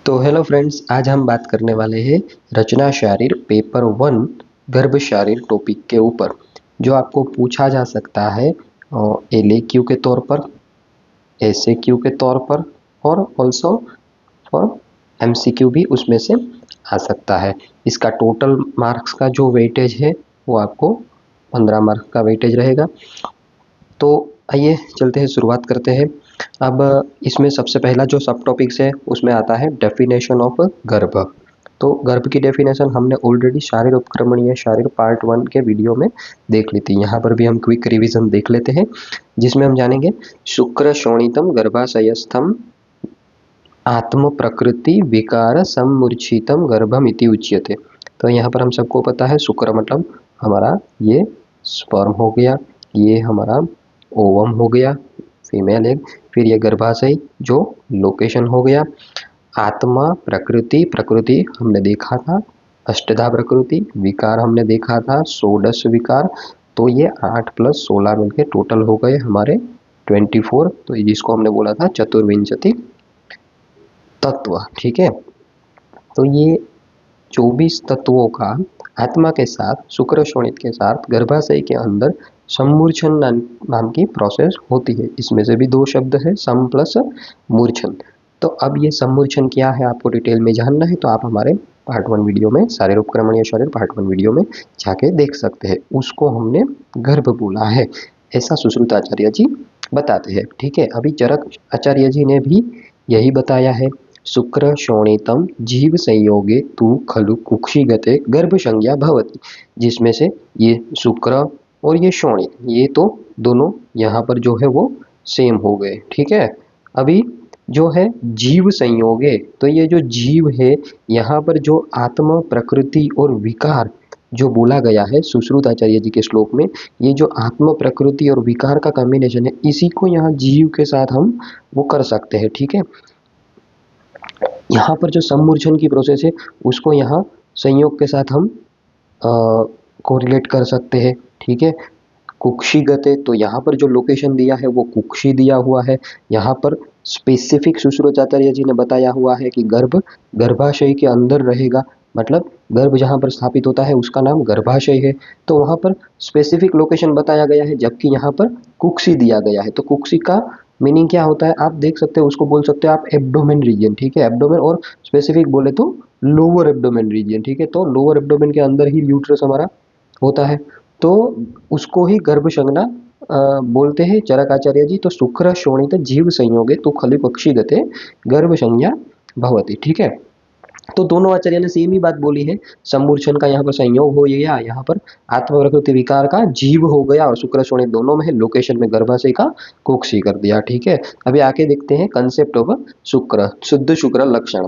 तो hello friends, आज हम बात करने वाले हैं रचना शारीर पेपर 1 गर्भ शारीर टॉपिक के ऊपर, जो आपको पूछा जा सकता है LAQ के तौर पर, SAQ के तौर पर और ऑल्सो फॉर MCQ भी उसमें से आ सकता है। इसका टोटल मार्क्स का जो वेटेज है वो आपको 15 मार्क्स का वेटेज रहेगा। तो आइए चलते हैं, शुरुआत करते हैं। अब इसमें सबसे पहला जो सब टॉपिक्स है उसमें आता है डेफिनेशन ऑफ गर्भ। तो गर्भ की डेफिनेशन हमने ऑलरेडी शारीर उपक्रमणीय शारीर पार्ट 1 के वीडियो में देख ली थी। यहाँ पर भी हम क्विक रिवीजन देख लेते हैं, जिसमें हम जानेंगे शुक्र शोणितम गर्भाशयस्थम आत्म प्रकृति विकार सम्मूर्छितम गर्भम इति उच्यते। तो यहाँ पर हम सबको पता है शुक्र मतलब हमारा ये स्पर्म हो गया, ये हमारा ओवम हो गया फीमेल एग, फिर ये गर्भाशय जो लोकेशन हो गया। आत्मा प्रकृति, प्रकृति हमने देखा था अष्टधा प्रकृति, विकार हमने देखा था षोडश विकार। तो ये 8 + 16 मिलके टोटल हो गए हमारे 24। तो जिसको हमने बोला था चतुर्विंशति तत्व। ठीक है, तो ये 24 तत्वों का आत्मा के साथ शुक्र शोणित के साथ गर्भाशय के अंदर सम्मूर्छन नाम की प्रोसेस होती है। इसमें से भी 2 शब्द है, सम प्लस मूर्छन। तो अब ये सम्मूर्छन क्या है आपको डिटेल में जानना है तो आप हमारे पार्ट 1 वीडियो में शारीर उपक्रमणीय शरीर पार्ट 1 वीडियो में जाके देख सकते हैं। उसको हमने गर्भ बोला है, ऐसा सुश्रुत आचार्य जी बताते हैं। ठीक है, अभी चरक आचार्य जी ने भी यही बताया है। शुक्र शोणितम जीव संयोगे तु खलु कुक्षिगते गर्भ संज्ञा भवति, जिसमें से ये शुक्र और ये शोणित ये तो दोनों यहाँ पर जो है वो सेम हो गए। ठीक है, अभी जो है जीव संयोगे, तो ये जो जीव है यहाँ पर जो आत्म प्रकृति और विकार जो बोला गया है सुश्रुत आचार्य जी के श्लोक में, ये जो आत्म प्रकृति और विकार का कॉम्बिनेशन है इसी को यहाँ जीव के साथ हम वो कर सकते हैं। ठीक है, यहाँ पर जो सम्मूर्छन की प्रोसेस है उसको यहाँ संयोग के साथ हम कोरिलेट कर सकते हैं। ठीक है, कुक्षिगते, तो यहाँ पर जो लोकेशन दिया है वो कुक्षी दिया हुआ है। यहाँ पर स्पेसिफिक सुश्रुताचार्य जी ने बताया हुआ है कि गर्भ गर्भाशय के अंदर रहेगा, मतलब गर्भ जहाँ पर स्थापित होता है उसका नाम गर्भाशय है। तो वहाँ पर स्पेसिफिक लोकेशन बताया गया है, जबकि यहाँ पर कुक्षी दिया गया है। तो कुक्षी का मीनिंग क्या होता है आप देख सकते हो, उसको बोल सकते हो आप एब्डोमेन रीजन। ठीक है, एब्डोमेन, और स्पेसिफिक बोले तो लोअर एब्डोमेन रीजन। ठीक है, तो लोअर एब्डोमेन के अंदर ही यूट्रस हमारा होता है, तो उसको ही गर्भ संज्ञा बोलते हैं चरक आचार्य जी। तो शुक्र शोणित जीव संयोगे तो खलु पक्षीगते गर्भ संज्ञा भवति। ठीक है, तो दोनों आचार्य ने सेम ही बात बोली है। सम्मूर्छन का यहाँ पर संयोग हो गया, यहाँ पर आत्म प्रकृति विकार का जीव हो गया, और शुक्र शोणित दोनों में है, लोकेशन में गर्भाशय का कुक्षी कर दिया। ठीक है, अभी आके देखते हैं कंसेप्ट ऑफ शुक्र, शुद्ध शुक्र लक्षण।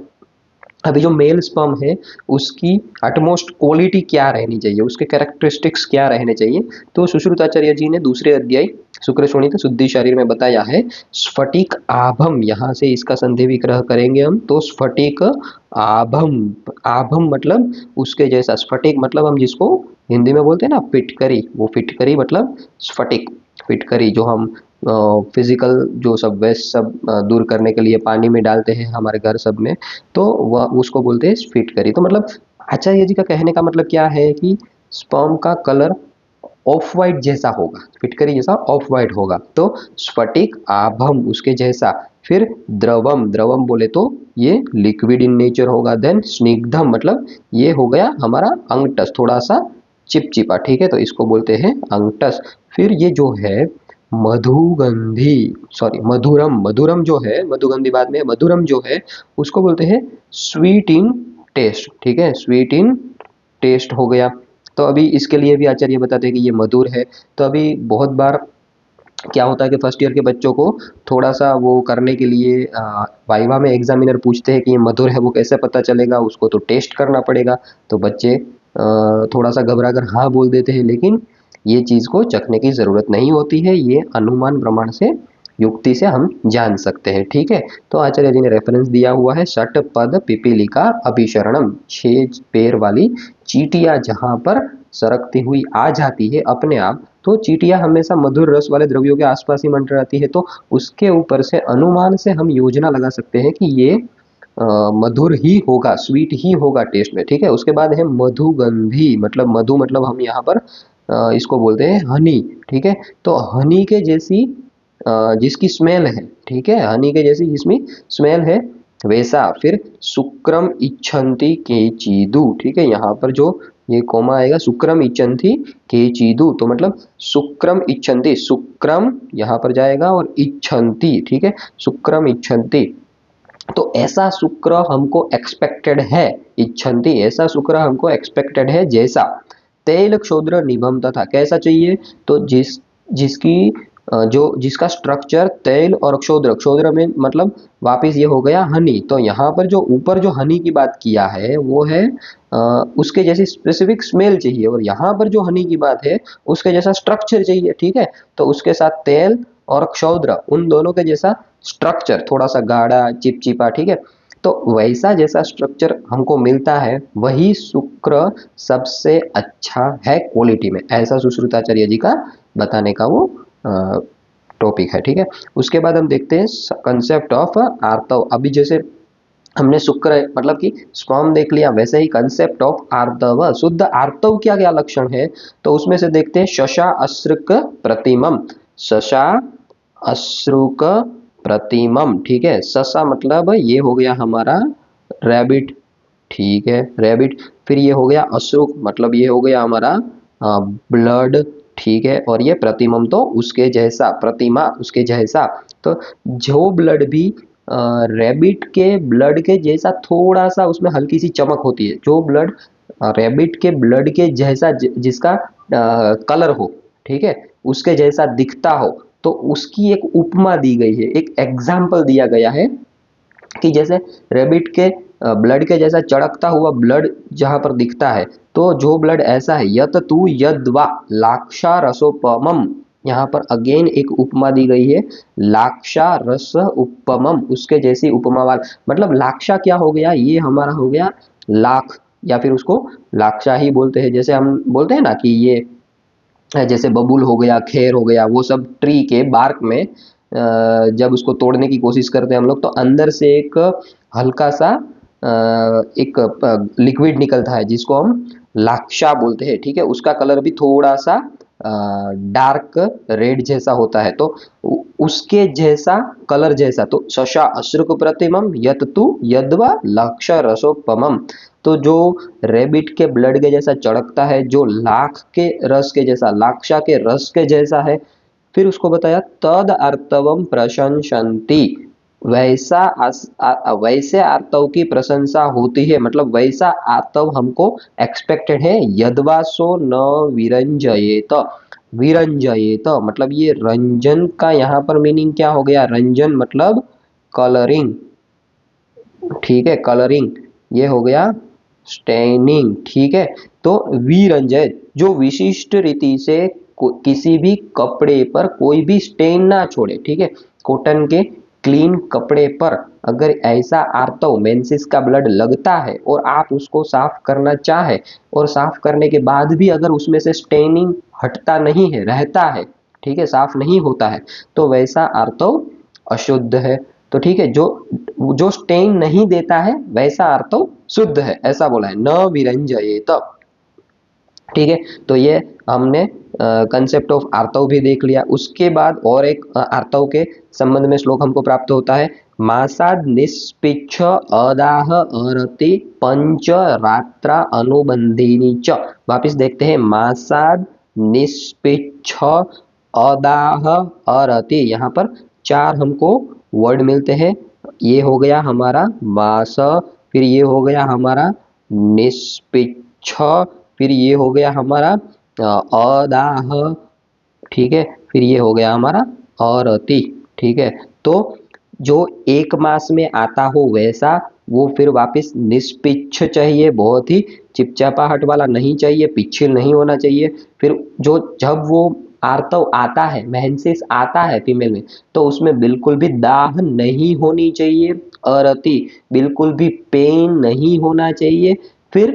अभी जो मेल स्पर्म है उसकी अटमोस्ट क्वालिटी क्या रहनी चाहिए, उसके कैरेक्टरिस्टिक्स क्या रहने चाहिए, तो सुश्रुताचार्य जी ने दूसरे अध्याय शुक्र शोणित शुद्धि शरीर में बताया है। स्फटिक आभम, यहाँ से इसका संधि विग्रह करेंगे हम, तो स्फटिक आभम, आभम मतलब उसके जैसा, स्फटिक मतलब हम जिसको हिंदी में बोलते हैं ना फिटकरी, वो फिटकरी मतलब स्फटिक। फिटकरी जो हम फिजिकल जो सब वेस्ट सब दूर करने के लिए पानी में डालते हैं हमारे घर सब में, तो वह उसको बोलते हैं फिटकरी। तो मतलब आचार्य जी का कहने का मतलब क्या है कि स्पर्म का कलर ऑफ वाइट जैसा होगा, फिटकरी जैसा ऑफ वाइट होगा। तो स्फटिक आभम उसके जैसा, फिर द्रवम, द्रवम बोले तो ये लिक्विड इन नेचर होगा। देन स्निग्धम मतलब ये हो गया हमारा अंगटस, थोड़ा सा चिपचिपा। ठीक है, तो इसको बोलते हैं अंगटस। फिर ये जो है मधुगंधी, सॉरी मधुरम, मधुरम जो है मधुगंधी बाद में, मधुरम जो है उसको बोलते हैं स्वीट इन टेस्ट। ठीक है, स्वीट इन टेस्ट हो गया। तो अभी इसके लिए भी आचार्य बताते हैं कि ये मधुर है। तो अभी बहुत बार क्या होता है कि फर्स्ट ईयर के बच्चों को थोड़ा सा वो करने के लिए वाइवा में एग्जामिनर पूछते हैं कि ये मधुर है, वो कैसे पता चलेगा, उसको तो टेस्ट करना पड़ेगा। तो बच्चे थोड़ा सा घबरा कर हाँ बोल देते हैं, लेकिन ये चीज़ को चखने की ज़रूरत नहीं होती है, ये अनुमान प्रमाण से युक्ति से हम जान सकते हैं। ठीक है, तो आचार्य जी ने रेफरेंस दिया हुआ है षट पद पिपीलिका अभिशरणम, 6 पैर वाली चीटियां जहां पर सरकती हुई आ जाती है अपने आप, तो चींटियां हमेशा मधुर रस वाले द्रव्यों के आसपास ही मंडराती है, तो उसके ऊपर से अनुमान से हम योजना लगा सकते हैं कि ये मधुर ही होगा, स्वीट ही होगा टेस्ट में, ठीक है। उसके बाद है मधुगंधी, मतलब मधु मतलब हम यहाँ पर इसको बोलते हैं हनी, ठीक है। तो हनी के जैसी जिसकी स्मेल है, ठीक है, हनी के जैसी जिसमें स्मेल है वैसा। फिर शुक्रम इच्छन्ति केचिदु, ठीक है, यहाँ पर जो ये कोमा आएगा शुक्रम इच्छन्ति केचिदु, तो मतलब शुक्रम इच्छन्ति, शुक्रम यहाँ पर जाएगा और इच्छन्ति, ठीक है, शुक्रम इच्छन्ति, तो ऐसा शुक्र हमको एक्सपेक्टेड है, इच्छन्ति ऐसा शुक्र हमको एक्सपेक्टेड है जैसा। तैल क्षोद्र निभम तथा, कैसा चाहिए, तो जिसकी जो जिसका स्ट्रक्चर तैल और क्षोद्र, क्षोद्र में मतलब वापिस ये हो गया हनी, तो यहाँ पर जो ऊपर जो हनी की बात किया है वो है उसके जैसी स्पेसिफिक स्मेल चाहिए, और यहाँ पर जो हनी की बात है उसके जैसा स्ट्रक्चर चाहिए, ठीक है। तो उसके साथ तेल और क्षौद्र उन दोनों के जैसा स्ट्रक्चर, थोड़ा सा गाढ़ा चिपचिपा, ठीक है, तो वैसा जैसा स्ट्रक्चर हमको मिलता है वही शुक्र सबसे अच्छा है क्वालिटी में, ऐसा सुश्रुताचार्य जी का बताने का वो टॉपिक है, ठीक है। उसके बाद हम देखते हैं कंसेप्ट ऑफ आर्तव। अभी जैसे हमने शुक्र मतलब कि स्पर्म देख लिया, वैसे ही कंसेप्ट ऑफ आर्तव, शुद्ध आर्तव क्या क्या लक्षण है, तो उसमें से देखते हैं शशा अश्रुक प्रतिमम, शशा अश्रुक प्रतिमम, ठीक है। शशा मतलब ये हो गया हमारा रैबिट, ठीक है, रैबिट। फिर ये हो गया अश्रुक मतलब ये हो गया हमारा ब्लड, ठीक है, और ये प्रतिमम तो उसके जैसा, प्रतिमा उसके जैसा। तो जो ब्लड भी रैबिट के ब्लड के जैसा थोड़ा सा उसमें हल्की सी चमक होती है, जो ब्लड रैबिट के ब्लड के जैसा जिसका कलर हो, ठीक है, उसके जैसा दिखता हो, तो उसकी एक उपमा दी गई है, एक एग्जाम्पल दिया गया है कि जैसे रैबिट के ब्लड के जैसा चड़कता हुआ ब्लड जहां पर दिखता है, तो जो ब्लड ऐसा है, यत तु यद्वा लाक्षा रसोपमम, यहाँ पर अगेन एक उपमा दी गई है, लाक्षा रस उपमम, उसके जैसी उपमा वाला, मतलब लाक्षा क्या हो गया, ये हमारा हो गया लाख, या फिर उसको लाक्षा ही बोलते हैं, जैसे हम बोलते हैं ना कि ये जैसे बबूल हो गया, खेर हो गया, वो सब ट्री के बार्क में जब उसको तोड़ने की कोशिश करते हैं हम लोग, तो अंदर से एक हल्का सा एक लिक्विड निकलता है जिसको हम लाक्षा बोलते हैं, ठीक है। उसका कलर भी थोड़ा सा डार्क रेड जैसा होता है, तो उसके जैसा कलर जैसा, तो शशा अश्रुक प्रतिमम यत तु यद्वा लक्ष रसोपमम, तो जो रेबिट के ब्लड के जैसा चड़कता है, जो लाख के रस के जैसा, लाक्षा के रस के जैसा है। फिर उसको बताया तद आर्तवम प्रशंसन्ति, वैसा वैसे आर्तव की प्रशंसा होती है, मतलब वैसा आर्तव हमको एक्सपेक्टेड है, यद्वासो न विरंजयेत, विरंजयेत मतलब ये रंजन का यहाँ पर मीनिंग क्या हो गया, रंजन मतलब कलरिंग, ठीक है, कलरिंग, ये हो गया स्टेनिंग, ठीक है। तो विरंजय जो विशिष्ट रीति से किसी भी कपड़े पर कोई भी स्टेन ना छोड़े, ठीक है, कॉटन के क्लीन कपड़े पर अगर ऐसा आर्तव मेंसिस का ब्लड लगता है और आप उसको साफ करना चाहे, और साफ करने के बाद भी अगर उसमें से स्टेनिंग हटता नहीं है, रहता है, ठीक है, साफ नहीं होता है, तो वैसा आर्तव अशुद्ध है। तो ठीक है, जो जो स्टेन नहीं देता है वैसा आर्तव शुद्ध है, ऐसा बोला है, न विरंजयेत, ठीक है। तो ये हमने कंसेप्ट ऑफ आर्तव भी देख लिया। उसके बाद और एक आर्तव के संबंध में श्लोक हमको प्राप्त होता है, मासाद निष्पिच्छ अदाह अरति पंच रात्रा अनुबंधिनी च, वापिस देखते हैं, मासाद निष्पिच्छ अदाह अरति, यहाँ पर चार हमको वर्ड मिलते हैं, ये हो गया हमारा मास, फिर ये हो गया हमारा निष्पिच्छ, फिर ये हो गया हमारा अदाह, ठीक है, फिर ये हो गया हमारा अरति, ठीक है। तो जो एक मास में आता हो वैसा, वो फिर वापस निष्पिच्छ चाहिए, बहुत ही चिपचापाहट वाला नहीं चाहिए, पिछिल नहीं होना चाहिए। फिर जो जब वो आर्तव आता है, मेंसेस आता है फीमेल में, तो उसमें बिल्कुल भी दाह नहीं होनी चाहिए, अरति बिल्कुल भी पेन नहीं होना चाहिए। फिर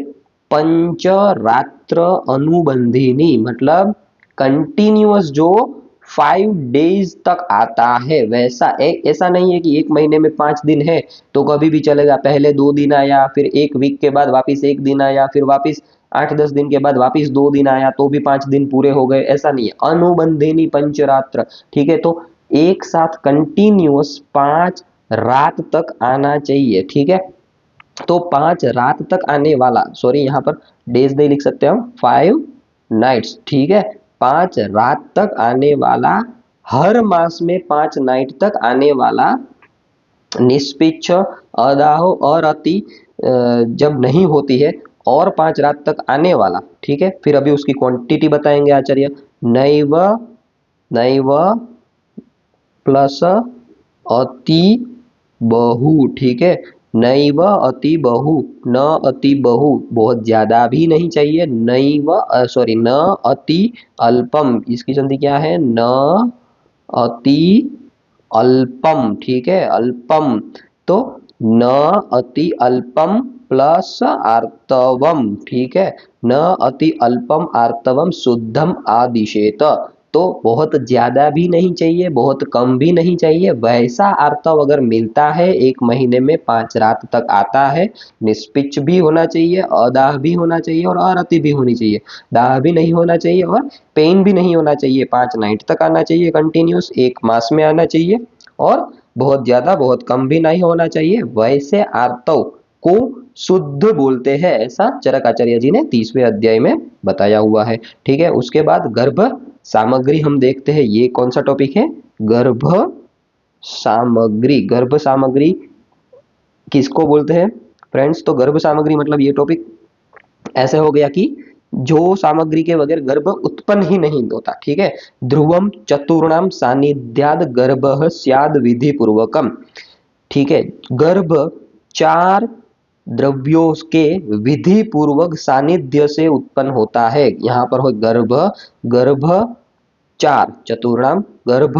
पंच रात्र अनुबंधिनी मतलब कंटिन्यूअस जो 5 डेज तक आता है, वैसा ऐसा नहीं है कि 1 महीने में 5 दिन है तो कभी भी चलेगा, पहले 2 दिन आया, फिर 1 वीक के बाद वापिस 1 दिन आया, फिर वापिस 8-10 दिन के बाद वापिस 2 दिन आया तो भी 5 दिन पूरे हो गए, ऐसा नहीं है। अनुबंधिनी पंचरात्र, ठीक है, तो एक साथ कंटिन्यूअस 5 रात तक आना चाहिए, ठीक है। तो 5 रात तक आने वाला, सॉरी यहाँ पर डेज नहीं लिख सकते हम, 5 नाइट्स, ठीक है, 5 रात तक आने वाला, हर मास में 5 नाइट तक आने वाला निष्पिच्छ, अदाहो और अति जब नहीं होती है, और 5 रात तक आने वाला, ठीक है। फिर अभी उसकी क्वांटिटी बताएंगे आचार्य। नैव नैव प्लस अति बहु, ठीक है, नैव अति बहु, न अति बहु, बहुत ज्यादा भी नहीं चाहिए, नैव सॉरी न अति अल्पम, इसकी संधि क्या है, न अति अल्पम, ठीक है, अल्पम, तो न अति अल्पम प्लस आर्तवम, ठीक है, न अति अल्पम आर्तवम शुद्धम आदिशेत, तो बहुत ज्यादा भी नहीं चाहिए, बहुत कम भी नहीं चाहिए, वैसा आर्तव अगर मिलता है 1 महीने में 5 रात तक आता है, निष्पिच भी होना चाहिए, अदाह भी होना चाहिए और अरति भी होनी चाहिए, दाह भी नहीं होना चाहिए और पेन भी नहीं होना चाहिए, 5 नाइट तक आना चाहिए कंटिन्यूस, 1 मास में आना चाहिए, और बहुत ज्यादा बहुत कम भी नहीं होना चाहिए, वैसे आर्तव को शुद्ध बोलते हैं, ऐसा चरकाचार्य जी ने 30वें अध्याय में बताया हुआ है, ठीक है। उसके बाद गर्भ सामग्री हम देखते हैं, ये कौन सा टॉपिक है, गर्भ सामग्री। गर्भ सामग्री किसको बोलते हैं फ्रेंड्स, तो गर्भ सामग्री मतलब ये टॉपिक ऐसे हो गया कि जो सामग्री के बगैर गर्भ उत्पन्न ही नहीं होता, ठीक है। ध्रुवम चतुर्णाम सानिध्याद गर्भः स्याद विधि पूर्वकम, ठीक है, गर्भ 4 द्रव्यों के विधि पूर्वक सानिध्य से उत्पन्न होता है। यहाँ पर हो गर्भ, गर्भ 4 चतुर्णाम, गर्भ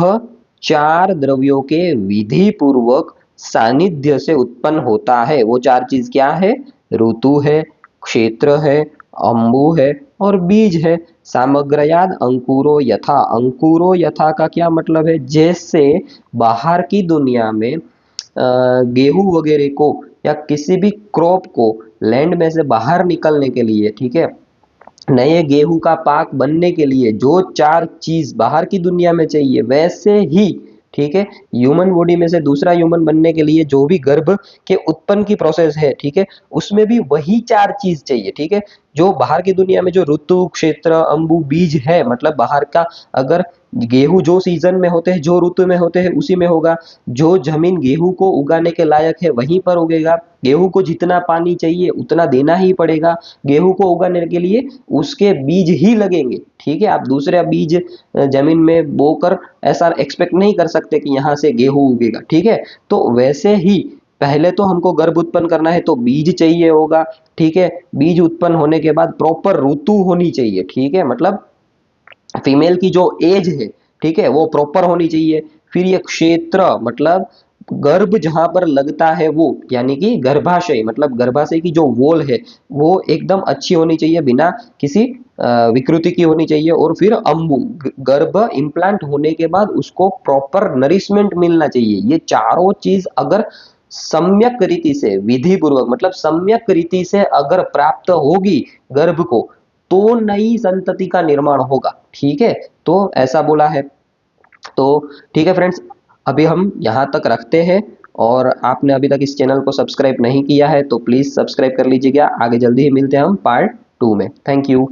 4 द्रव्यों के विधि पूर्वक सानिध्य से उत्पन्न होता है। वो 4 चीज क्या है, ऋतु है, क्षेत्र है, अंबु है और बीज है। सामग्रयाद अंकुरो यथा, अंकुरो यथा का क्या मतलब है, जैसे बाहर की दुनिया में गेहूं वगैरह को या किसी भी क्रॉप को लैंड में से बाहर निकलने के लिए, ठीक है, नए गेहूं का पाक बनने के लिए जो 4 चीज बाहर की दुनिया में चाहिए, वैसे ही, ठीक है, ह्यूमन बॉडी में से दूसरा ह्यूमन बनने के लिए जो भी गर्भ के उत्पन्न की प्रोसेस है, ठीक है, उसमें भी वही 4 चीज चाहिए, ठीक है। जो बाहर की दुनिया में जो ऋतु, क्षेत्र, अंबु, बीज है, मतलब बाहर का, अगर गेहूं जो सीजन में होते हैं, जो ऋतु में होते हैं उसी में होगा, जो जमीन गेहूं को उगाने के लायक है वहीं पर उगेगा, गेहूं को जितना पानी चाहिए उतना देना ही पड़ेगा, गेहूं को उगाने के लिए उसके बीज ही लगेंगे, ठीक है। आप दूसरे बीज जमीन में बोकर ऐसा एक्सपेक्ट नहीं कर सकते कि यहाँ से गेहूं उगेगा, ठीक है। तो वैसे ही पहले तो हमको गर्भ उत्पन्न करना है तो बीज चाहिए होगा, ठीक है, बीज उत्पन्न होने के बाद प्रॉपर ऋतु होनी चाहिए, ठीक है, मतलब फीमेल की जो एज है, ठीक है, वो प्रॉपर होनी चाहिए। फिर ये क्षेत्र मतलब गर्भ जहां पर लगता है वो, यानी कि गर्भाशय, मतलब गर्भाशय की जो वॉल है वो एकदम अच्छी होनी चाहिए, बिना किसी विकृति की होनी चाहिए। और फिर अंबु, गर्भ इम्प्लांट होने के बाद उसको प्रॉपर नरिशमेंट मिलना चाहिए। ये चारों चीज अगर सम्यक रीति से, विधि पूर्वक मतलब सम्यक रीति से अगर प्राप्त होगी गर्भ को, तो नई संतति का निर्माण होगा, ठीक है। तो ऐसा बोला है। तो ठीक है फ्रेंड्स, अभी हम यहाँ तक रखते हैं, और आपने अभी तक इस चैनल को सब्सक्राइब नहीं किया है तो प्लीज सब्सक्राइब कर लीजिएगा। आगे जल्दी ही मिलते हैं हम पार्ट 2 में। Thank you.